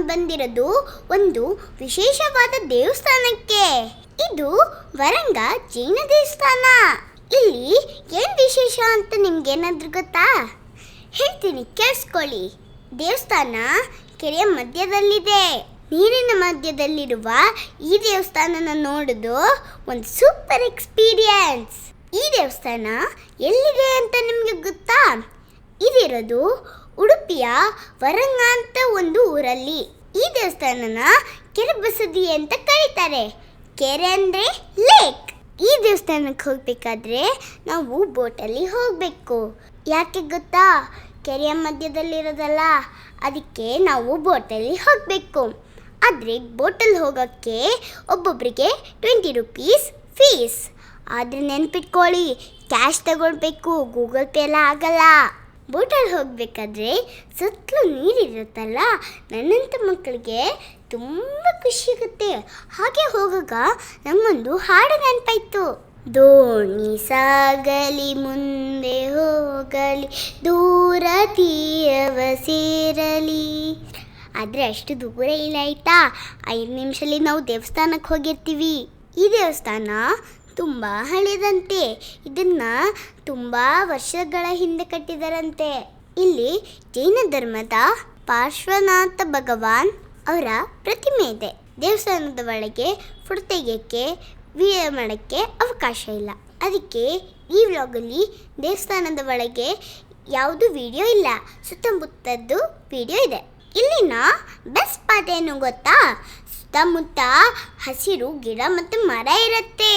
ನಾನು ಬಂದಿರೋದು ಒಂದು ವಿಶೇಷವಾದ ದೇವಸ್ಥಾನಕ್ಕೆ. ಇದು ವರಂಗ ಜೈನ ದೇವಸ್ಥಾನ. ಇಲ್ಲಿ ಏನು ವಿಶೇಷ ಅಂತ ನಿಮ್ಗೇನಾದ್ರೂ ಗೊತ್ತಾ? ಹೇಳ್ತೀನಿ, ಕೇಳಿಸ್ಕೊಳ್ಳಿ. ದೇವಸ್ಥಾನ ಕೆರೆಯ ಮಧ್ಯದಲ್ಲಿದೆ. ನೀರಿನ ಮಧ್ಯದಲ್ಲಿರುವ ಈ ದೇವಸ್ಥಾನನ ನೋಡೋದು ಒಂದು ಸೂಪರ್ ಎಕ್ಸ್ಪೀರಿಯನ್ಸ್. ಈ ದೇವಸ್ಥಾನ ಎಲ್ಲಿದೆ ಅಂತ ನಿಮಗೆ ಗೊತ್ತಾ? ಇದಿರೋದು ಉಡುಪಿಯ ವರಂಗ ಅಂತ ಒಂದು ಊರಲ್ಲಿ. ಈ ದೇವಸ್ಥಾನನ ಕೆರೆ ಬಸದಿ ಅಂತ ಕರೀತಾರೆ. ಕೆರೆ ಅಂದರೆ ಲೇಕ್. ಈ ದೇವಸ್ಥಾನಕ್ಕೆ ಹೋಗಬೇಕಾದ್ರೆ ನಾವು ಬೋಟಲ್ಲಿ ಹೋಗಬೇಕು. ಯಾಕೆ ಗೊತ್ತಾ? ಕೆರೆಯ ಮಧ್ಯದಲ್ಲಿರೋದಲ್ಲ, ಅದಕ್ಕೆ ನಾವು ಬೋಟಲ್ಲಿ ಹೋಗಬೇಕು. ಆದರೆ ಬೋಟಲ್ಲಿ ಹೋಗೋಕ್ಕೆ ಒಬ್ಬೊಬ್ಬರಿಗೆ 20 ರೂಪೀಸ್ ಫೀಸ್. ಆದರೆ ನೆನ್ಪಿಟ್ಕೊಳ್ಳಿ, ಕ್ಯಾಶ್ ತಗೊಳ್ಬೇಕು, ಗೂಗಲ್ ಪೇ ಎಲ್ಲ ಆಗಲ್ಲ. ಬೋಟಲ್ಲಿ ಹೋಗಬೇಕಾದ್ರೆ ಸುತ್ತಲೂ ನೀರಿರುತ್ತಲ್ಲ, ನನ್ನಂಥ ಮಕ್ಕಳಿಗೆ ತುಂಬ ಖುಷಿ ಆಗುತ್ತೆ. ಹಾಗೆ ಹೋಗಾಗ ನಮಗೊಂದು ಹಾಡು ನೆನಪಾಯ್ತು. ದೋಣಿ ಸಾಗಲಿ ಮುಂದೆ ಹೋಗಲಿ, ದೂರ ತೀರವ ಸೇರಲಿ. ಆದರೆ ಅಷ್ಟು ದೂರ ಇಲ್ಲ ಆಯಿತಾ. 5 ನಿಮಿಷದಲ್ಲಿ ನಾವು ದೇವಸ್ಥಾನಕ್ಕೆ ಹೋಗಿರ್ತೀವಿ. ಈ ದೇವಸ್ಥಾನ ತುಂಬ ಹಳೆಯದಂತೆ. ಇದನ್ನು ತುಂಬ ವರ್ಷಗಳ ಹಿಂದೆ ಕಟ್ಟಿದರಂತೆ. ಇಲ್ಲಿ ಜೈನ ಧರ್ಮದ ಪಾರ್ಶ್ವನಾಥ ಭಗವಾನ್ ಅವರ ಪ್ರತಿಮೆ ಇದೆ. ದೇವಸ್ಥಾನದ ಒಳಗೆ ಫೋಟೋ ತೆಗೆಯೋಕ್ಕೆ, ವಿಡಿಯೋ ಮಾಡೋಕ್ಕೆ ಅವಕಾಶ ಇಲ್ಲ. ಅದಕ್ಕೆ ಈ ವ್ಲಾಗಲ್ಲಿ ದೇವಸ್ಥಾನದ ಒಳಗೆ ಯಾವುದು ವಿಡಿಯೋ ಇಲ್ಲ, ಸುತ್ತಮುತ್ತದ್ದು ವಿಡಿಯೋ ಇದೆ. ಇಲ್ಲಿನ ಬೆಸ್ಟ್ ಪಾರ್ಟ್ ಏನು ಗೊತ್ತಾ? ಸುತ್ತಮುತ್ತ ಹಸಿರು ಗಿಡ ಮತ್ತು ಮರ ಇರುತ್ತೆ.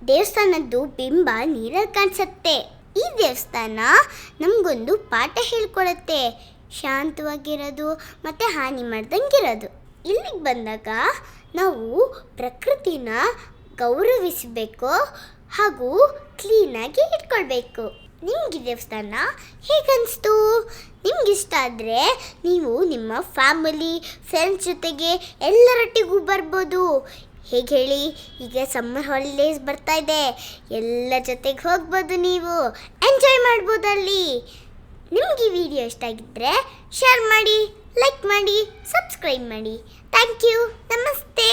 ದೇವಸ್ಥಾನದ್ದು ಬಿಂಬ ನೀರಲ್ಲಿ ಕಾಣಿಸುತ್ತೆ. ಈ ದೇವಸ್ಥಾನ ನಮಗೊಂದು ಪಾಠ ಹೇಳ್ಕೊಡುತ್ತೆ, ಶಾಂತವಾಗಿರೋದು ಮತ್ತು ಹಾನಿ ಮಾಡ್ದಂಗಿರೋದು. ಇಲ್ಲಿಗೆ ಬಂದಾಗ ನಾವು ಪ್ರಕೃತಿನ ಗೌರವಿಸಬೇಕು ಹಾಗೂ ಕ್ಲೀನಾಗಿ ಇಟ್ಕೊಳ್ಬೇಕು. ನಿಮ್ಗೆ ದೇವಸ್ಥಾನ ಹೇಗನ್ನಿಸ್ತು? ನಿಮ್ಗಿಷ್ಟ ಆದರೆ ನೀವು ನಿಮ್ಮ ಫ್ಯಾಮಿಲಿ, ಫ್ರೆಂಡ್ಸ್ ಜೊತೆಗೆ ಎಲ್ಲರೊಟ್ಟಿಗೂ ಬರ್ಬೋದು. ಹೇಗೆ ಹೇಳಿ, ಈಗ ಸಮ್ಮರ್ ಹಾಲಿಡೇಸ್ ಬರ್ತಾ ಇದೆ, ಎಲ್ಲ ಜೊತೆಗೆ ಹೋಗ್ಬೋದು. ನೀವು ಎಂಜಾಯ್ ಮಾಡ್ಬೋದು ಅಲ್ಲಿ. ನಿಮ್ಗೆ ಈ ವಿಡಿಯೋ ಇಷ್ಟ ಆಗಿದ್ದರೆ ಶೇರ್ ಮಾಡಿ, ಲೈಕ್ ಮಾಡಿ, ಸಬ್ಸ್ಕ್ರೈಬ್ ಮಾಡಿ. Thank you. ನಮಸ್ತೆ.